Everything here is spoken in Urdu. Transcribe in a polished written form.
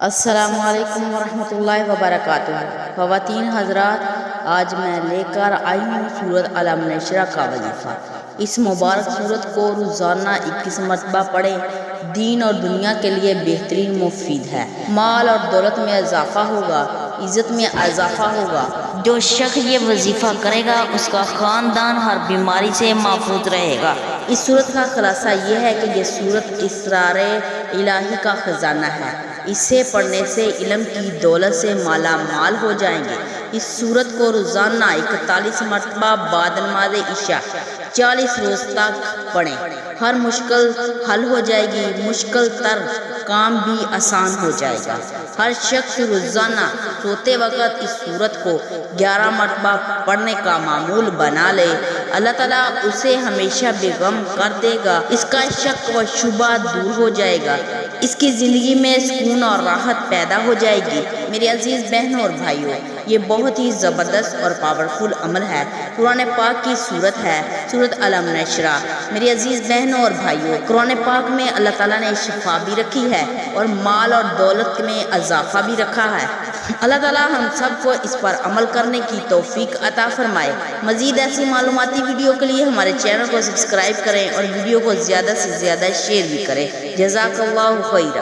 السلام علیکم ورحمۃ اللہ وبرکاتہ۔ خواتین حضرات، آج میں لے کر آئی ہوں سورۃ علم نشرہ کا وظیفہ۔ اس مبارک سورت کو روزانہ 21 مرتبہ پڑھیں، دین اور دنیا کے لیے بہترین مفید ہے۔ مال اور دولت میں اضافہ ہوگا، عزت میں اضافہ ہوگا۔ جو شخص یہ وظیفہ کرے گا اس کا خاندان ہر بیماری سے محفوظ رہے گا۔ اس سورت کا خلاصہ یہ ہے کہ یہ سورت اسرار الہی کا خزانہ ہے۔ اسے پڑھنے سے علم کی دولت سے مالا مال ہو جائیں گے۔ اس سورت کو روزانہ 41 مرتبہ بعد نماز عشاء 40 روز تک پڑھیں۔ ہر مشکل حل ہو جائے گی، مشکل تر کام بھی آسان ہو جائے گا۔ ہر شخص روزانہ سوتے وقت اس سورت کو 11 مرتبہ پڑھنے کا معمول بنا لے، اللہ تعالیٰ اسے ہمیشہ بے غم کر دے گا۔ اس کا شک و شبہ دور ہو جائے گا، اس کی زندگی میں سکون اور راحت پیدا ہو جائے گی۔ میرے عزیز بہنوں اور بھائیوں، یہ بہت ہی زبردست اور پاورفل عمل ہے۔ قرآن پاک کی سورت ہے سورۃ علم نشرہ۔ میرے عزیز بہنوں اور بھائیوں، قرآن پاک میں اللہ تعالیٰ نے شفا بھی رکھی ہے اور مال اور دولت میں اضافہ بھی رکھا ہے۔ اللہ تعالیٰ ہم سب کو اس پر عمل کرنے کی توفیق عطا فرمائے۔ مزید ایسی معلوماتی ویڈیو کے لیے ہمارے چینل کو سبسکرائب کریں اور ویڈیو کو زیادہ سے زیادہ شیئر بھی کریں۔ جزاک اللہ خیرا۔